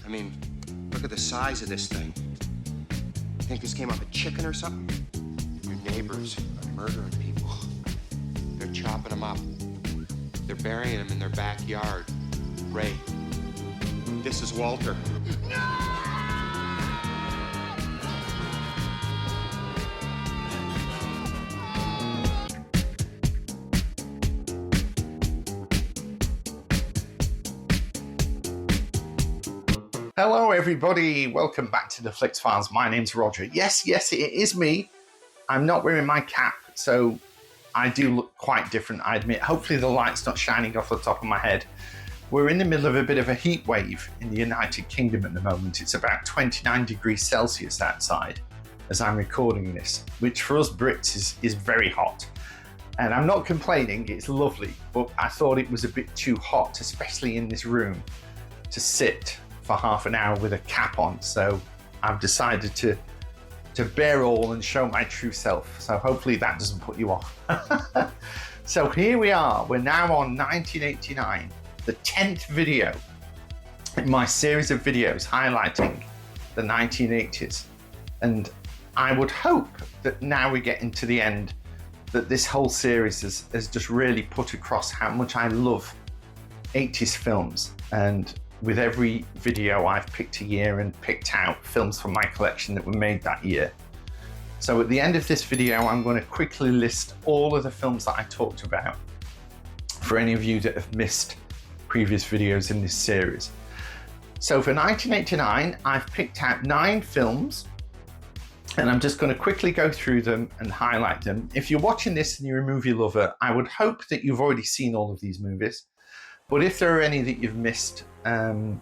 I mean, look at the size of this thing. You think this came off a chicken or something? Your neighbors are murdering people. They're chopping them up. They're burying them in their backyard. Ray, this is Walter. Hello everybody, welcome back to the Flix Files. My name's Roger. Yes, it is me. I'm not wearing my cap, so I do look quite different, I admit. Hopefully the light's not shining off the top of my head. We're in the middle of a bit of a heat wave in the United Kingdom at the moment. It's about 29 degrees Celsius outside as I'm recording this, which for us Brits is very hot. And I'm not complaining, it's lovely, but I thought it was a bit too hot, especially in this room, to sit for half an hour with a cap on. So I've decided to bear all and show my true self. So hopefully that doesn't put you off. So here we are, we're now on 1989, the 10th video in my series of videos highlighting the 1980s. And I would hope that now we get into the end, that this whole series has just really put across how much I love 80s films. And with every video, I've picked a year and picked out films from my collection that were made that year. So at the end of this video, I'm going to quickly list all of the films that I talked about for any of you that have missed previous videos in this series. So for 1989, I've picked out 9 films, and I'm just going to quickly go through them and highlight them. If you're watching this and you're a movie lover, I would hope that you've already seen all of these movies. But if there are any that you've missed and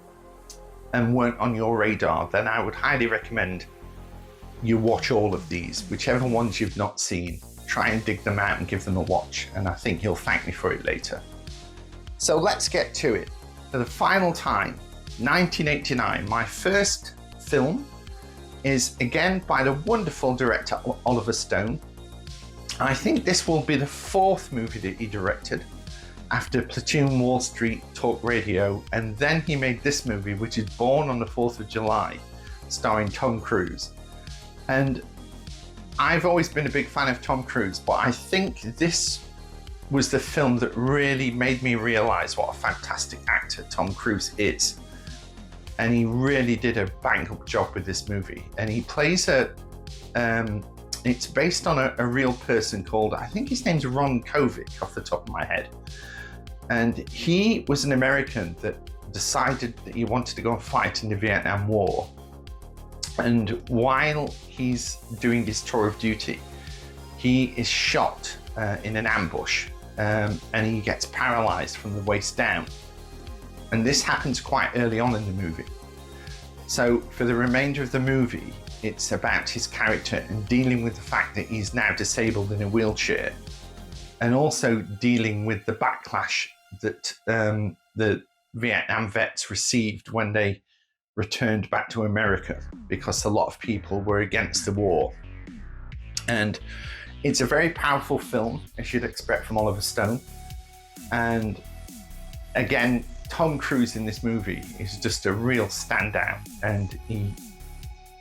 weren't on your radar, then I would highly recommend you watch all of these. Whichever ones you've not seen, try and dig them out and give them a watch, and I think you'll thank me for it later. So let's get to it. For the final time, 1989, my first film is again by the wonderful director Oliver Stone. I think this will be the 4th movie that he directed, after Platoon, Wall Street, Talk Radio, and then he made this movie, which is Born on the 4th of July, starring Tom Cruise. And I've always been a big fan of Tom Cruise, but I think this was the film that really made me realize what a fantastic actor Tom Cruise is. And he really did a bang-up job with this movie. And he plays it's based on a real person called, I think his name's Ron Kovic off the top of my head. And he was an American that decided that he wanted to go and fight in the Vietnam War. And while he's doing his tour of duty, he is shot in an ambush and he gets paralyzed from the waist down. And this happens quite early on in the movie. So for the remainder of the movie, it's about his character and dealing with the fact that he's now disabled in a wheelchair, and also dealing with the backlash that the Vietnam vets received when they returned back to America, because a lot of people were against the war. And it's a very powerful film, as you'd expect from Oliver Stone. And again, Tom Cruise in this movie is just a real standout, and he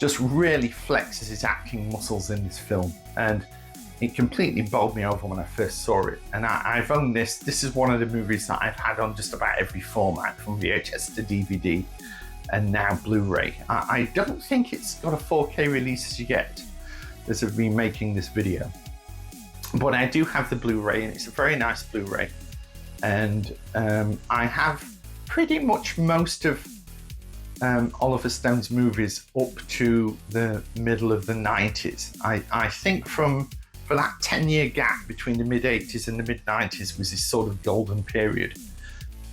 just really flexes his acting muscles in this film. And it completely bowled me over when I first saw it. And I've owned this. This is one of the movies that I've had on just about every format, from VHS to DVD and now Blu-ray. I don't think it's got a 4K release as yet, as of me making this video. But I do have the Blu-ray, and it's a very nice Blu-ray. And I have pretty much most of Oliver Stone's movies up to the middle of the 90s. I think for that 10-year gap between the mid-80s and the mid-90s was this sort of golden period.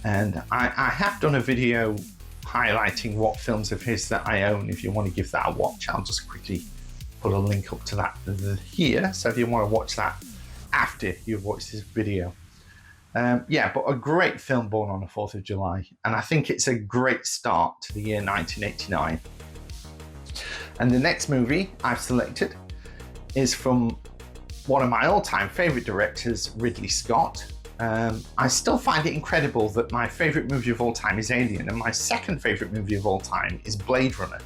And I have done a video highlighting what films of his that I own. If you want to give that a watch, I'll just quickly put a link up to that here. So if you want to watch that after you've watched this video. Yeah, but a great film, Born on the 4th of July. And I think it's a great start to the year 1989. And the next movie I've selected is from one of my all-time favorite directors, Ridley Scott. I still find it incredible that my favourite movie of all time is Alien, and my second favourite movie of all time is Blade Runner.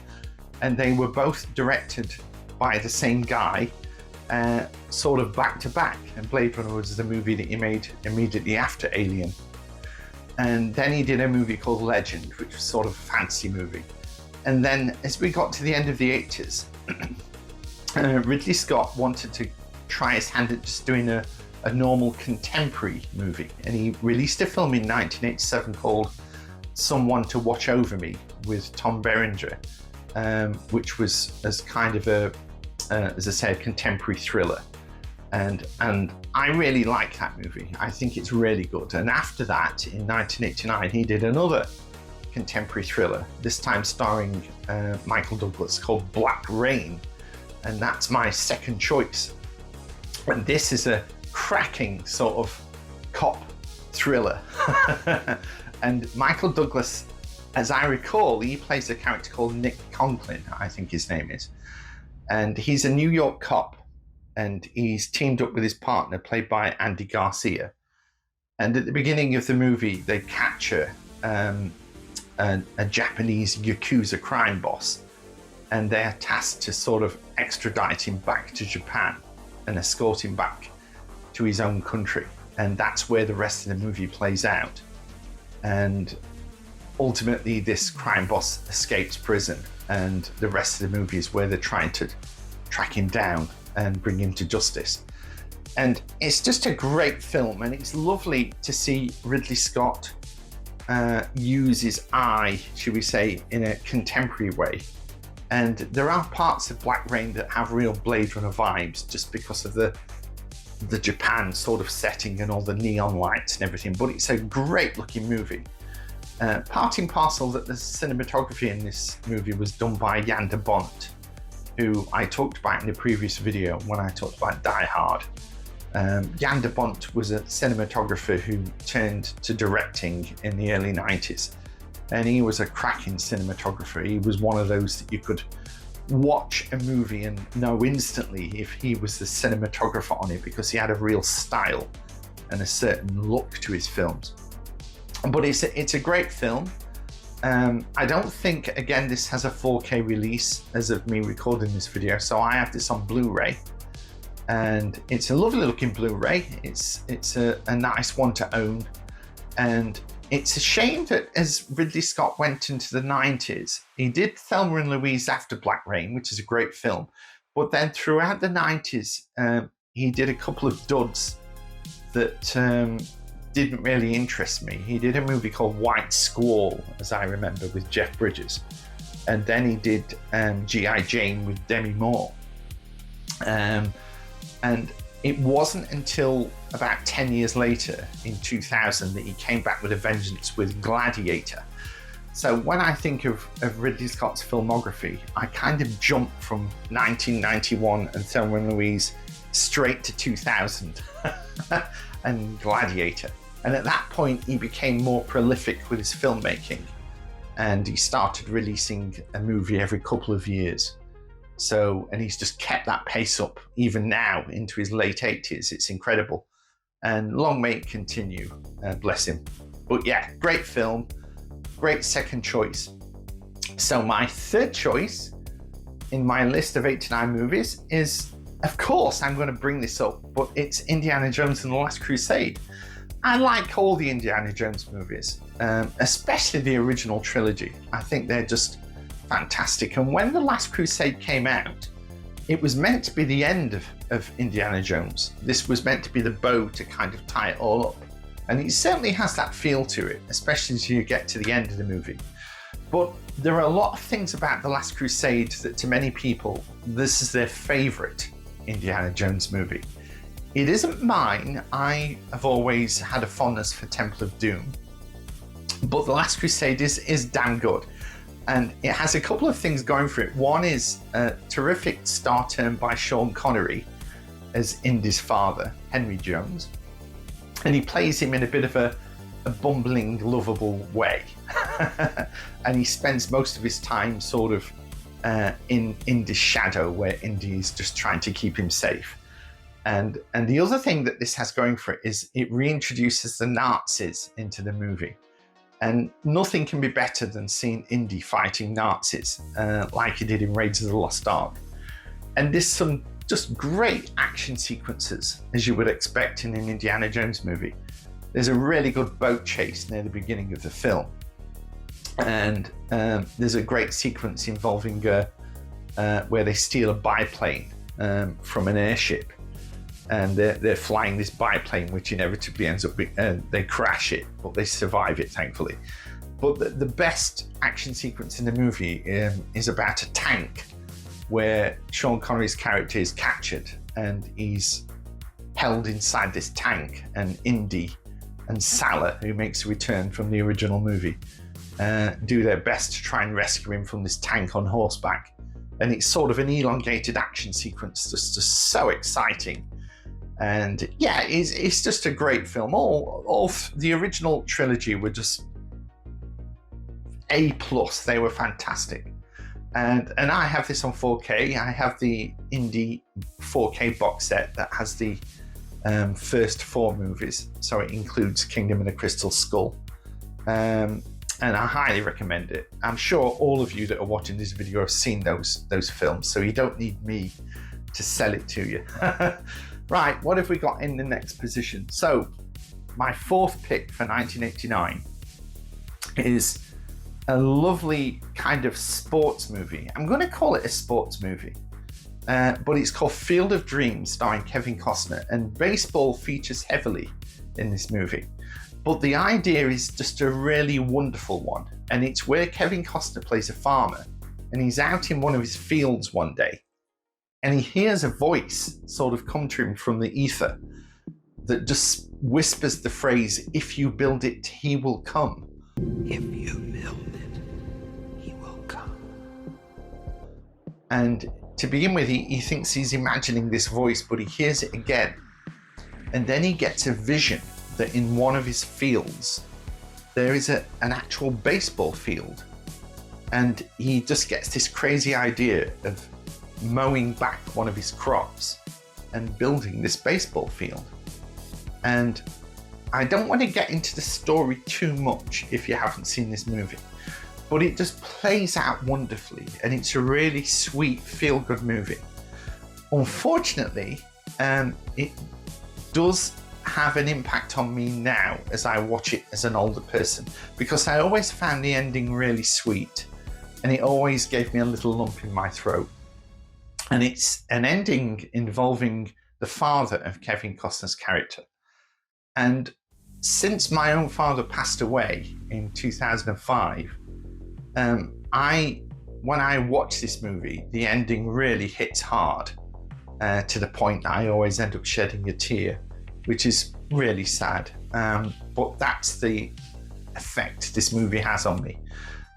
And they were both directed by the same guy, sort of back to back. And Blade Runner was the movie that he made immediately after Alien. And then he did a movie called Legend, which was sort of a fantasy movie. And then as we got to the end of the 80s, Ridley Scott wanted to try his hand at just doing a normal contemporary movie. And he released a film in 1987 called Someone to Watch Over Me with Tom Berenger, which was as kind of as I say, a contemporary thriller. And I really like that movie. I think it's really good. And after that, in 1989, he did another contemporary thriller, this time starring Michael Douglas, called Black Rain. And that's my second choice. And this is a cracking sort of cop thriller. And Michael Douglas, as I recall, he plays a character called Nick Conklin, I think his name is. And he's a New York cop, and he's teamed up with his partner, played by Andy Garcia. And at the beginning of the movie, they capture a Japanese Yakuza crime boss, and they're tasked to sort of extradite him back to Japan and escort him back to his own country. And that's where the rest of the movie plays out. And ultimately, this crime boss escapes prison, and the rest of the movie is where they're trying to track him down and bring him to justice. And it's just a great film, and it's lovely to see Ridley Scott use his eye, should we say, in a contemporary way. And there are parts of Black Rain that have real Blade Runner vibes, just because of the Japan sort of setting and all the neon lights and everything. But it's a great looking movie. Part and parcel that the cinematography in this movie was done by Jan de Bont, who I talked about in the previous video when I talked about Die Hard. Jan de Bont was a cinematographer who turned to directing in the early 90s. And he was a cracking cinematographer. He was one of those that you could watch a movie and know instantly if he was the cinematographer on it, because he had a real style and a certain look to his films. But it's a great film. I don't think, again, this has a 4K release as of me recording this video, so I have this on Blu-ray, and it's a lovely looking Blu-ray. It's a nice one to own, and it's a shame that as Ridley Scott went into the 90s, he did Thelma and Louise after Black Rain, which is a great film, but then throughout the 90s, he did a couple of duds that didn't really interest me. He did a movie called White Squall, as I remember, with Jeff Bridges. And then he did G.I. Jane with Demi Moore. And it wasn't until about 10 years later, in 2000, that he came back with a vengeance with Gladiator. So when I think of Ridley Scott's filmography, I kind of jump from 1991 and Thelma and Louise straight to 2000 and Gladiator. And at that point, he became more prolific with his filmmaking, and he started releasing a movie every couple of years. So, and he's just kept that pace up even now into his late 80s. It's incredible. And long may it continue, bless him. But yeah, great film, great second choice. So my third choice in my list of 89 movies is, of course, I'm going to bring this up, but it's Indiana Jones and the Last Crusade. I like all the Indiana Jones movies, especially the original trilogy. I think they're just fantastic. And when The Last Crusade came out, it was meant to be the end of Indiana Jones. This was meant to be the bow to kind of tie it all up. And it certainly has that feel to it, especially as you get to the end of the movie. But there are a lot of things about The Last Crusade that to many people, this is their favorite Indiana Jones movie. It isn't mine. I have always had a fondness for Temple of Doom, but The Last Crusade is damn good. And it has a couple of things going for it. One is a terrific star turn by Sean Connery as Indy's father, Henry Jones. And he plays him in a bit of a bumbling, lovable way. And he spends most of his time sort of in Indy's shadow, where Indy is just trying to keep him safe. And the other thing that this has going for it is it reintroduces the Nazis into the movie. And nothing can be better than seeing Indy fighting Nazis like he did in Raiders of the Lost Ark. And there's some just great action sequences, as you would expect in an Indiana Jones movie. There's a really good boat chase near the beginning of the film. And there's a great sequence involving where they steal a biplane from an airship. And they're flying this biplane, which inevitably ends up being, they crash it, but they survive it, thankfully. But the best action sequence in the movie is about a tank where Sean Connery's character is captured and he's held inside this tank, and Indy and Salah, who makes a return from the original movie, do their best to try and rescue him from this tank on horseback. And it's sort of an elongated action sequence, just so exciting. And yeah, it's just a great film. All the original trilogy were just A+. They were fantastic. And I have this on 4K. I have the Indy 4K box set that has the first 4 movies. So it includes Kingdom of the Crystal Skull. And I highly recommend it. I'm sure all of you that are watching this video have seen those films, so you don't need me to sell it to you. Right, what have we got in the next position? So, my 4th pick for 1989 is a lovely kind of sports movie. I'm going to call it a sports movie, but it's called Field of Dreams, starring Kevin Costner, and baseball features heavily in this movie. But the idea is just a really wonderful one, and it's where Kevin Costner plays a farmer, and he's out in one of his fields one day, and he hears a voice sort of come to him from the ether that just whispers the phrase, "If you build it, he will come." If you build it, he will come. And to begin with, he thinks he's imagining this voice, but he hears it again. And then he gets a vision that in one of his fields, there is an actual baseball field. And he just gets this crazy idea of mowing back one of his crops and building this baseball field. And I don't want to get into the story too much if you haven't seen this movie, but it just plays out wonderfully, and it's a really sweet, feel-good movie. Unfortunately, it does have an impact on me now as I watch it as an older person, because I always found the ending really sweet, and it always gave me a little lump in my throat. And it's an ending involving the father of Kevin Costner's character. And since my own father passed away in 2005, when I watch this movie, the ending really hits hard to the point that I always end up shedding a tear, which is really sad. But that's the effect this movie has on me.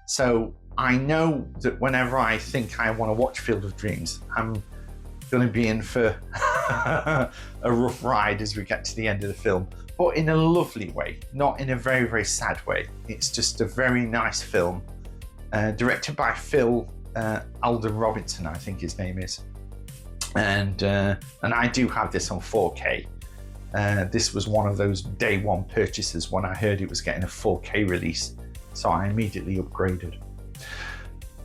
So I know that whenever I think I want to watch Field of Dreams, I'm going to be in for a rough ride as we get to the end of the film, but in a lovely way, not in a very, very sad way. It's just a very nice film, directed by Phil Alden Robinson, I think his name is. And I do have this on 4K. This was one of those day one purchases when I heard it was getting a 4K release, so I immediately upgraded.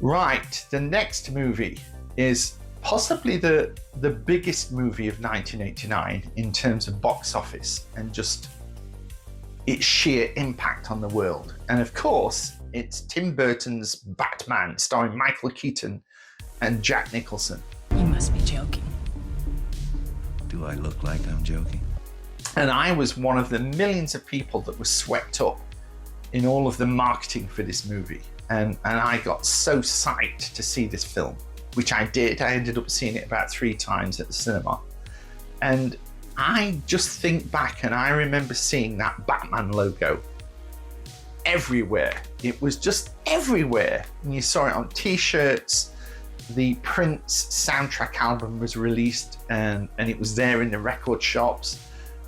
Right, the next movie is possibly the biggest movie of 1989 in terms of box office and just its sheer impact on the world. And of course, it's Tim Burton's Batman, starring Michael Keaton and Jack Nicholson. You must be joking. Do I look like I'm joking? And I was one of the millions of people that was swept up in all of the marketing for this movie. And I got so psyched to see this film, which I did. I ended up seeing it about 3 times at the cinema. And I just think back and I remember seeing that Batman logo everywhere. It was just everywhere. And you saw it on t-shirts. The Prince soundtrack album was released and it was there in the record shops.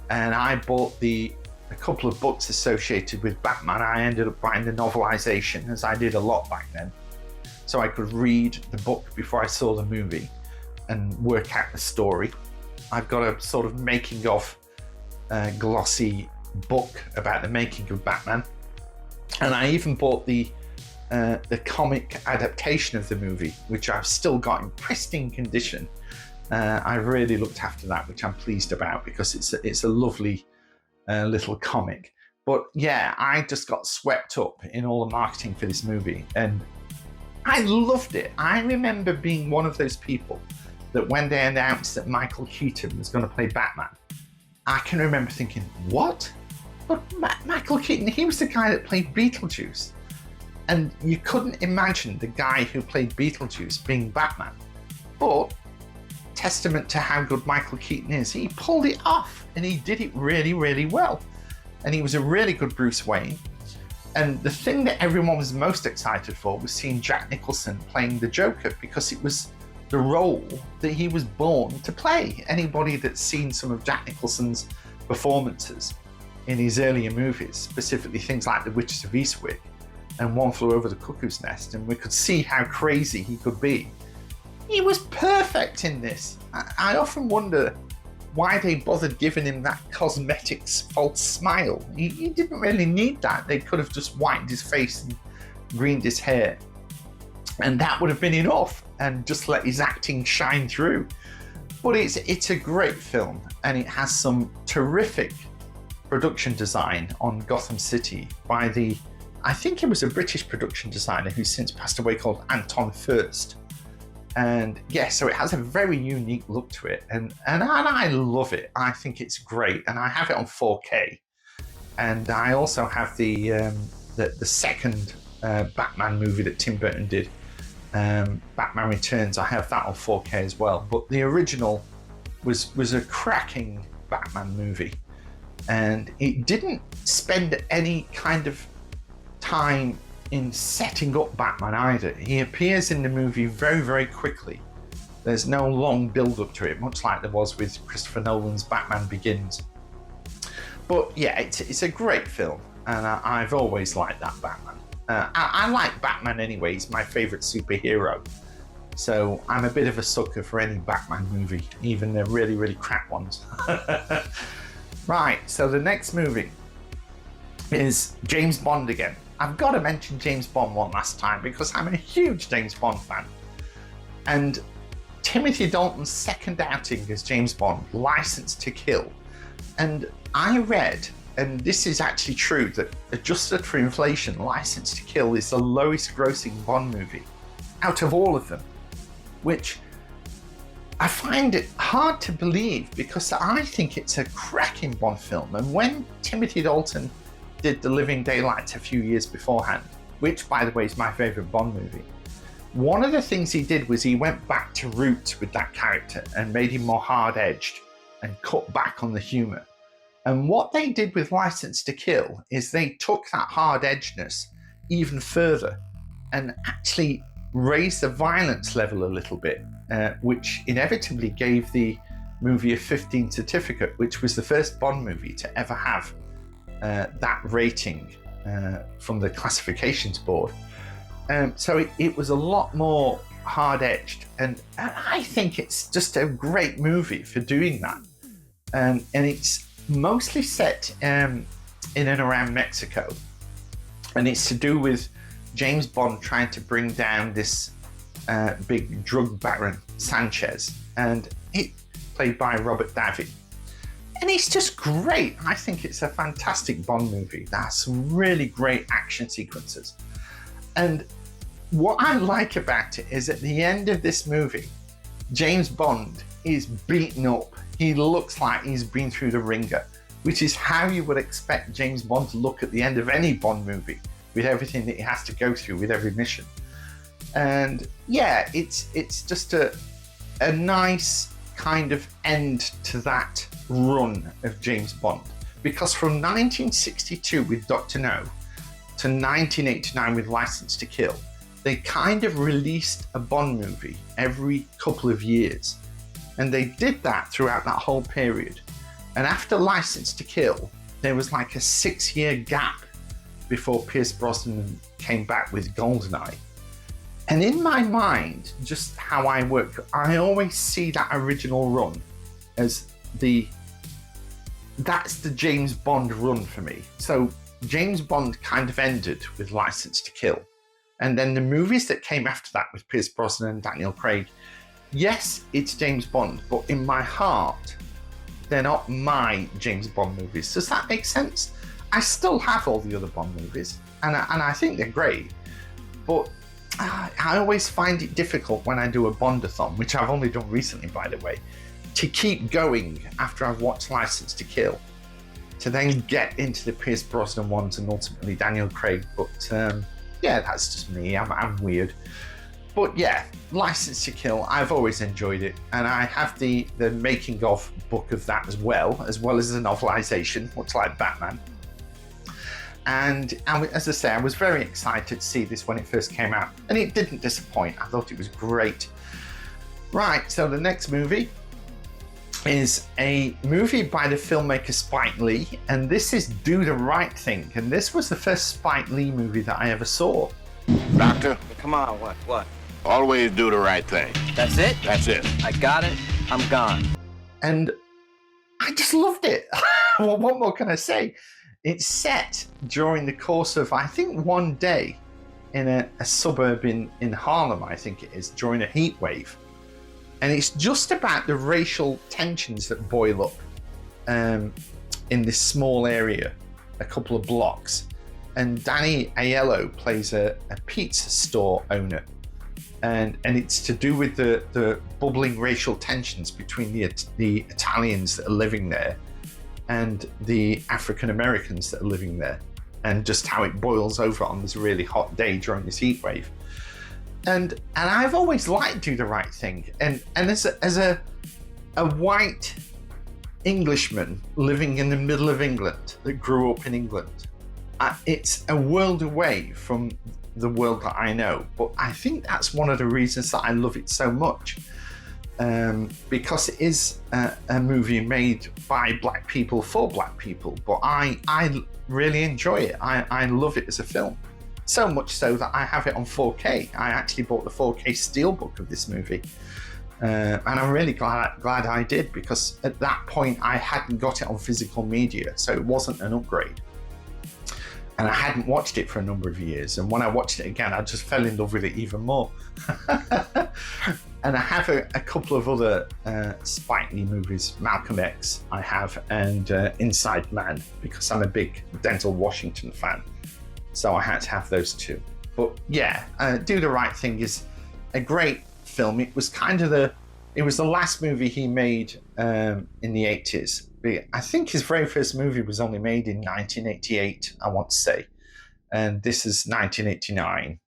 And I bought a couple of books associated with Batman. I ended up buying the novelization, as I did a lot back then, so I could read the book before I saw the movie and work out the story. I've got a sort of making of glossy book about the making of Batman, and I even bought the comic adaptation of the movie, which I've still got in pristine condition. I really looked after that, which I'm pleased about because it's a lovely little comic. But yeah, I just got swept up in all the marketing for this movie, and I loved it. I remember being one of those people that when they announced that Michael Keaton was going to play Batman, I can remember thinking, what? But Michael Keaton, he was the guy that played Beetlejuice. And you couldn't imagine the guy who played Beetlejuice being Batman. But testament to how good Michael Keaton is, he pulled it off and he did it really, really well. And he was a really good Bruce Wayne. And the thing that everyone was most excited for was seeing Jack Nicholson playing the Joker, because it was the role that he was born to play. Anybody that's seen some of Jack Nicholson's performances in his earlier movies, specifically things like The Witches of Eastwick and One Flew Over the Cuckoo's Nest, and we could see how crazy he could be. He was perfect in this. I often wonder why they bothered giving him that cosmetics false smile. He didn't really need that. They could have just whitened his face and greened his hair, and that would have been enough, and just let his acting shine through. But it's a great film, and it has some terrific production design on Gotham City by I think it was a British production designer who's since passed away, called Anton Furst. And yeah, so it has a very unique look to it, and I love it. I think it's great, and I have it on 4K. And I also have the second Batman movie that Tim Burton did, Batman Returns. I have that on 4K as well. But the original was a cracking Batman movie, and it didn't spend any kind of time in setting up Batman either. He appears in the movie very, very quickly. There's no long build up to it, much like there was with Christopher Nolan's Batman Begins. But yeah, it's a great film, and I've always liked that Batman. I like Batman anyway. He's my favourite superhero. So I'm a bit of a sucker for any Batman movie, even the really, really crap ones. Right, so the next movie is James Bond again. I've got to mention James Bond one last time because I'm a huge James Bond fan. And Timothy Dalton's second outing as James Bond, License to Kill. And I read, and this is actually true, that adjusted for inflation, License to Kill is the lowest grossing Bond movie out of all of them, which I find it hard to believe because I think it's a cracking Bond film. And when Timothy Dalton did The Living Daylights a few years beforehand, which by the way is my favourite Bond movie, one of the things he did was he went back to roots with that character and made him more hard-edged and cut back on the humour. And what they did with License to Kill is they took that hard-edgedness even further and actually raised the violence level a little bit, which inevitably gave the movie a 15 certificate, which was the first Bond movie to ever have that rating from the classifications board. So it was a lot more hard-edged, and I think it's just a great movie for doing that. And it's mostly set in and around Mexico, and it's to do with James Bond trying to bring down this big drug baron, Sanchez, and it played by Robert Davi. And it's just great. I think it's a fantastic Bond movie that has some really great action sequences. And what I like about it is at the end of this movie, James Bond is beaten up. He looks like he's been through the ringer, which is how you would expect James Bond to look at the end of any Bond movie, with everything that he has to go through with every mission. And yeah, it's just a nice kind of end to that run of James Bond, because from 1962 with Dr. No to 1989 with License to Kill, they kind of released a Bond movie every couple of years, and they did that throughout that whole period. And after License to Kill, there was like a 6-year gap before Pierce Brosnan came back with GoldenEye. And in my mind, just how I work, I always see that original run as that's the James Bond run for me. So James Bond kind of ended with License to Kill. And then the movies that came after that with Pierce Brosnan and Daniel Craig, yes, it's James Bond, but in my heart, they're not my James Bond movies. Does that make sense? I still have all the other Bond movies, and I think they're great, but I always find it difficult when I do a Bondathon, which I've only done recently, by the way, to keep going after I've watched License to Kill, to then get into the Pierce Brosnan ones and ultimately Daniel Craig. But yeah, that's just me. I'm weird. But yeah, License to Kill, I've always enjoyed it, and I have the making of book of that as well as the novelization, much like Batman. And as I say, I was very excited to see this when it first came out, and it didn't disappoint. I thought it was great. Right, so the next movie is a movie by the filmmaker Spike Lee, and this is Do the Right Thing, and this was the first Spike Lee movie that I ever saw. Doctor, Come on, what? always do the right thing. That's it? That's it. I got it. I'm gone. And I just loved it. Well, what more can I say? It's set during the course of, I think, one day in a suburb in Harlem, I think it is, during a heat wave. And it's just about the racial tensions that boil up in this small area, a couple of blocks. And Danny Aiello plays a pizza store owner. And it's to do with the bubbling racial tensions between the Italians that are living there and the African Americans that are living there, and just how it boils over on this really hot day during this heat wave. And I've always liked Do the Right Thing. And as a white Englishman living in the middle of England that grew up in England, it's a world away from the world that I know. But I think that's one of the reasons that I love it so much. Because it is a movie made by black people for black people, but I really enjoy it. I love it as a film, so much so that I have it on 4K. I actually bought the 4K steelbook of this movie, and I'm really glad I did, because at that point I hadn't got it on physical media, so it wasn't an upgrade. And I hadn't watched it for a number of years, and when I watched it again, I just fell in love with it even more. And I have a couple of other Spike Lee movies, Malcolm X I have, and Inside Man, because I'm a big Denzel Washington fan. So I had to have those two. But yeah, Do the Right Thing is a great film. It was the last movie he made in the 80s. I think his very first movie was only made in 1988, I want to say. And this is 1989.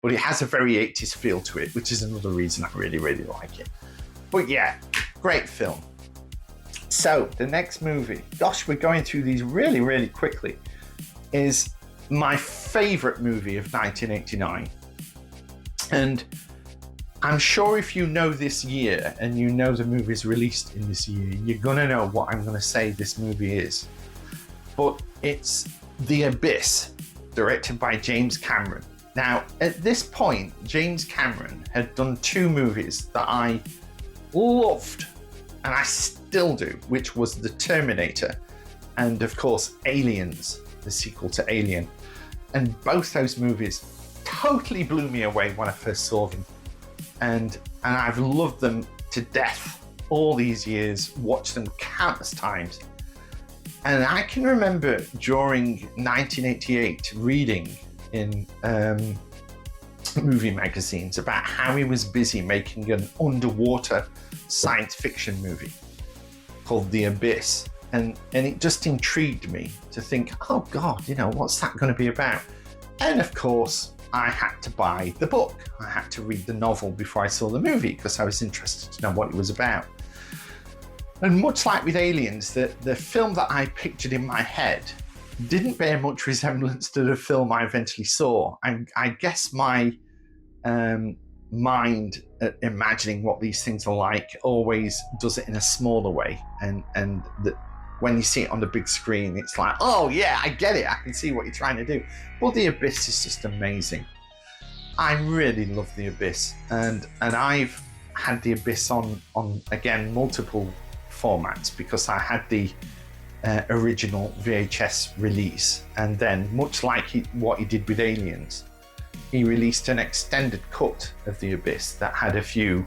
But it has a very 80s feel to it, which is another reason I really, really like it. But yeah, great film. So the next movie, gosh, we're going through these really, really quickly, is my favorite movie of 1989. And I'm sure if you know this year and you know the movies released in this year, you're gonna know what I'm gonna say this movie is. But it's The Abyss, directed by James Cameron. Now, at this point, James Cameron had done two movies that I loved, and I still do, which was The Terminator and, of course, Aliens, the sequel to Alien. And both those movies totally blew me away when I first saw them. And I've loved them to death all these years, watched them countless times. And I can remember during 1988 reading in movie magazines about how he was busy making an underwater science fiction movie called The Abyss. And it just intrigued me to think, oh God, what's that going to be about? And of course, I had to buy the book. I had to read the novel before I saw the movie because I was interested to know what it was about. And much like with Aliens, the film that I pictured in my head didn't bear much resemblance to the film I eventually saw. I guess my mind at imagining what these things are like always does it in a smaller way. And when you see it on the big screen, it's like, oh yeah, I get it. I can see what you're trying to do. But The Abyss is just amazing. I really love The Abyss. And I've had The Abyss on again, multiple formats, because I had the original VHS release, and then much like what he did with Aliens, he released an extended cut of The Abyss that had a few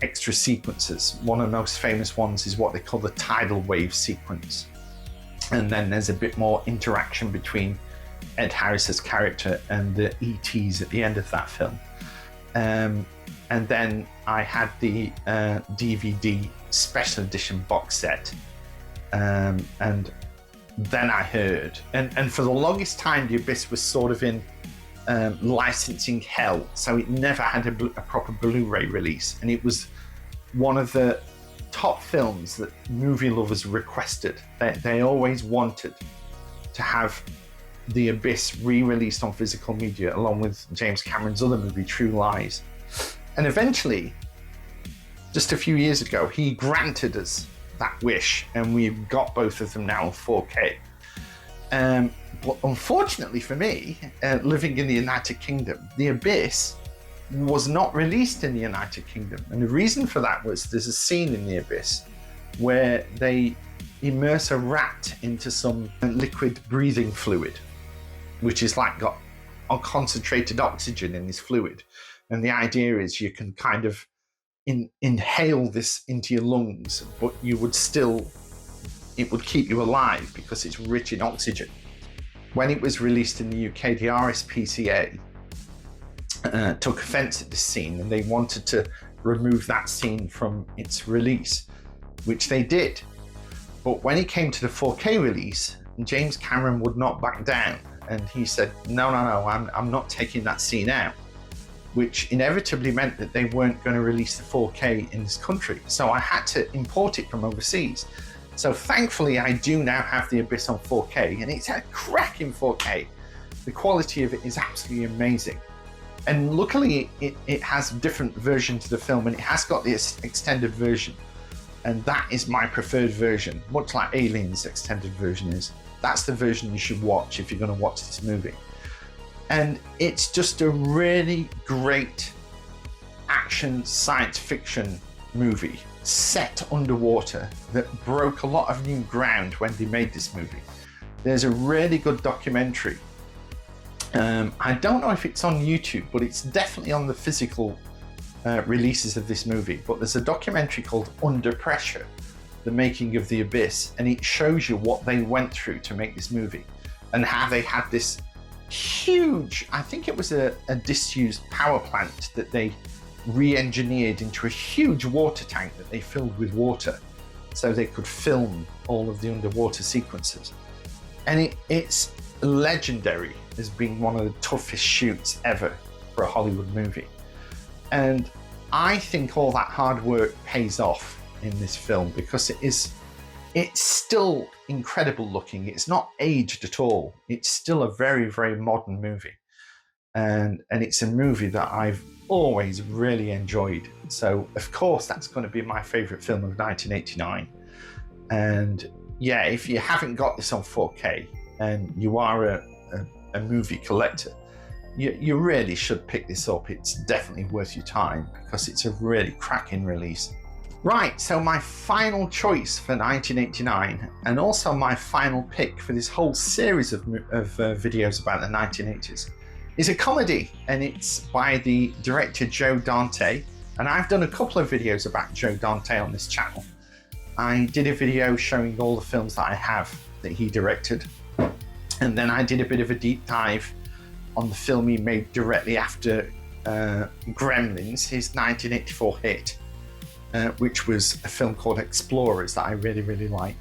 extra sequences. One of the most famous ones is what they call the tidal wave sequence, and then there's a bit more interaction between Ed Harris's character and the ETs at the end of that film. And then I had the DVD special edition box set, and then I heard, and for the longest time The Abyss was sort of in licensing hell, so it never had a proper Blu-ray release, and it was one of the top films that movie lovers requested. They always wanted to have The Abyss re-released on physical media, along with James Cameron's other movie, True Lies. And eventually, just a few years ago, he granted us that wish, and we've got both of them now in 4K. But unfortunately for me, living in the United Kingdom, The Abyss was not released in the United Kingdom. And the reason for that was there's a scene in The Abyss where they immerse a rat into some liquid breathing fluid, which is like got concentrated oxygen in this fluid. And the idea is you can kind of inhale this into your lungs, but it would keep you alive because it's rich in oxygen. When it was released in the UK, the RSPCA took offense at this scene, and they wanted to remove that scene from its release, which they did. But when it came to the 4K release, James Cameron would not back down, and he said, no, I'm not taking that scene out, which inevitably meant that they weren't going to release the 4K in this country. So I had to import it from overseas. So thankfully, I do now have The Abyss on 4K, and it's a cracking 4K. The quality of it is absolutely amazing. And luckily, it has different versions of the film, and it has got this extended version. And that is my preferred version, much like Aliens' extended version is. That's the version you should watch if you're going to watch this movie. And it's just a really great action science fiction movie set underwater that broke a lot of new ground when they made this movie. There's a really good documentary. I don't know if it's on YouTube, but it's definitely on the physical releases of this movie. But there's a documentary called Under Pressure, the making of The Abyss, and it shows you what they went through to make this movie and how they had this huge, I think it was a disused power plant that they re-engineered into a huge water tank that they filled with water so they could film all of the underwater sequences. And it's legendary as being one of the toughest shoots ever for a Hollywood movie. And I think all that hard work pays off in this film because it's still incredible looking. It's not aged at all. It's still a very, very modern movie. And it's a movie that I've always really enjoyed. So, of course, that's going to be my favorite film of 1989. And yeah, if you haven't got this on 4K and you are a movie collector, you really should pick this up. It's definitely worth your time because it's a really cracking release. Right, so my final choice for 1989, and also my final pick for this whole series of videos about the 1980s, is a comedy, and it's by the director Joe Dante. And I've done a couple of videos about Joe Dante on this channel. I did a video showing all the films that I have that he directed, and then I did a bit of a deep dive on the film he made directly after Gremlins, his 1984 hit. Which was a film called Explorers that I really, really like.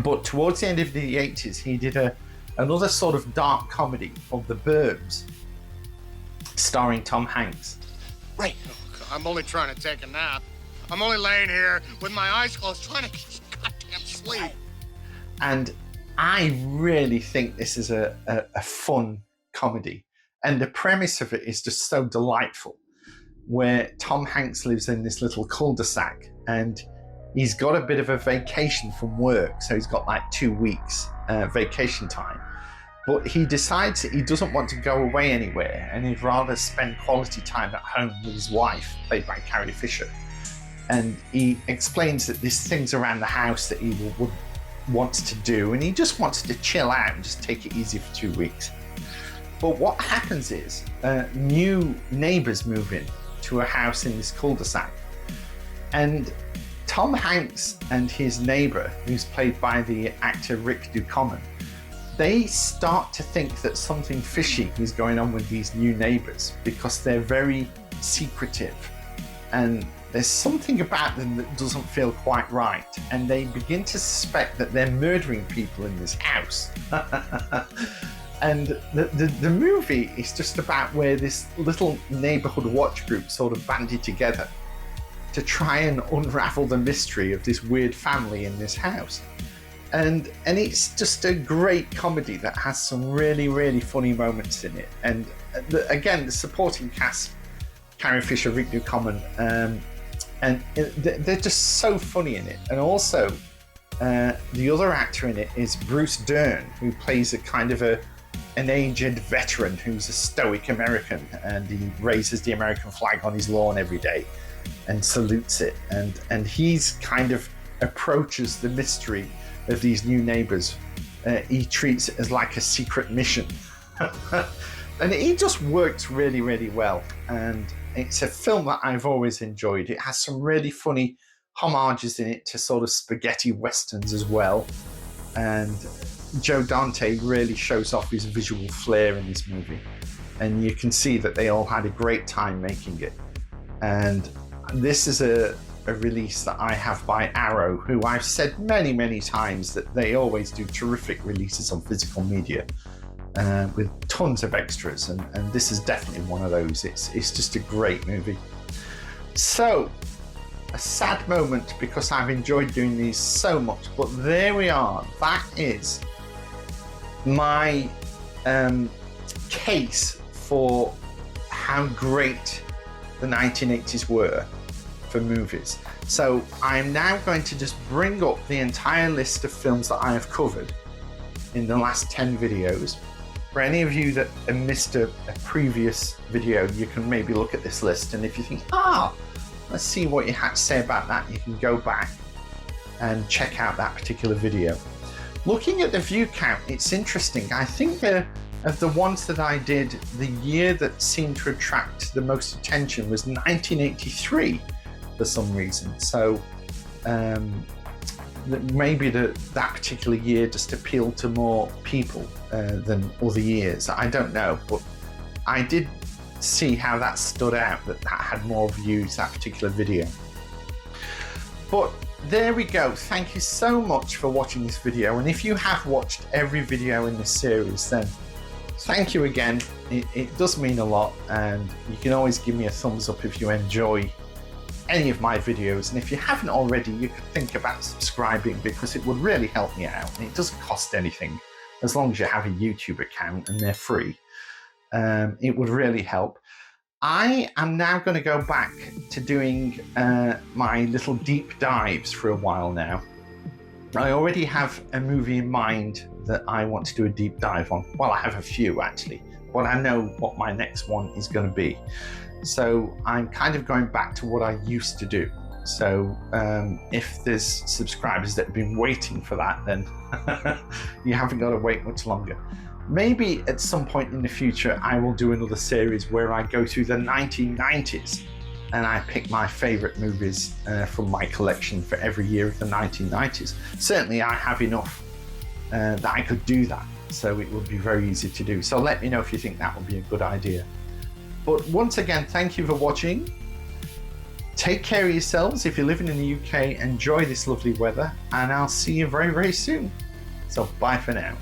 But towards the end of the 80s, he did another sort of dark comedy called The Burbs, starring Tom Hanks. Right. I'm only trying to take a nap. I'm only laying here with my eyes closed trying to get goddamn sleep. And I really think this is a fun comedy. And the premise of it is just so delightful, where Tom Hanks lives in this little cul-de-sac and he's got a bit of a vacation from work. So he's got like 2 weeks vacation time. But he decides that he doesn't want to go away anywhere and he'd rather spend quality time at home with his wife, played by Carrie Fisher. And he explains that there's things around the house that he wants to do, and he just wants to chill out and just take it easy for 2 weeks. But what happens is new neighbours move in to a house in this cul-de-sac. And Tom Hanks and his neighbour, who's played by the actor Rick Ducommun, they start to think that something fishy is going on with these new neighbours because they're very secretive. And there's something about them that doesn't feel quite right, and they begin to suspect that they're murdering people in this house. And the movie is just about where this little neighborhood watch group sort of banded together to try and unravel the mystery of this weird family in this house. And it's just a great comedy that has some really, really funny moments in it. And again, the supporting cast, Carrie Fisher, Rick Ducommun, and they're just so funny in it. And also, the other actor in it is Bruce Dern, who plays a kind of an aged veteran who's a stoic American, and he raises the American flag on his lawn every day and salutes it. And he's kind of approaches the mystery of these new neighbors. He treats it as like a secret mission. And it just works really, really well. And it's a film that I've always enjoyed. It has some really funny homages in it to sort of spaghetti westerns as well. And Joe Dante really shows off his visual flair in this movie. And you can see that they all had a great time making it. And this is a release that I have by Arrow, who I've said many, many times that they always do terrific releases on physical media. With tons of extras, and this is definitely one of those. It's just a great movie. So, a sad moment because I've enjoyed doing these so much, but there we are. That is my case for how great the 1980s were for movies. So I'm now going to just bring up the entire list of films that I have covered in the last 10 videos. For any of you that missed a previous video, you can maybe look at this list, and if you think, let's see what you had to say about that, you can go back and check out that particular video. Looking at the view count, it's interesting. I think of the ones that I did, the year that seemed to attract the most attention was 1983 for some reason. So maybe that particular year just appealed to more people than other years. I don't know, but I did see how that stood out, that had more views, that particular video. But there we go. Thank you so much for watching this video, and if you have watched every video in this series, then thank you again. It does mean a lot, and you can always give me a thumbs up if you enjoy any of my videos, and if you haven't already, you could think about subscribing because it would really help me out, and it doesn't cost anything as long as you have a YouTube account and they're free. It would really help. I am now going to go back to doing my little deep dives for a while now. I already have a movie in mind that I want to do a deep dive on. Well, I have a few actually, but I know what my next one is going to be. So I'm kind of going back to what I used to do. So if there's subscribers that have been waiting for that, then you haven't got to wait much longer. Maybe at some point in the future, I will do another series where I go through the 1990s and I pick my favorite movies from my collection for every year of the 1990s. Certainly I have enough that I could do that. So it would be very easy to do. So let me know if you think that would be a good idea. But once again, thank you for watching. Take care of yourselves. If you're living in the UK, enjoy this lovely weather, and I'll see you very, very soon. So bye for now.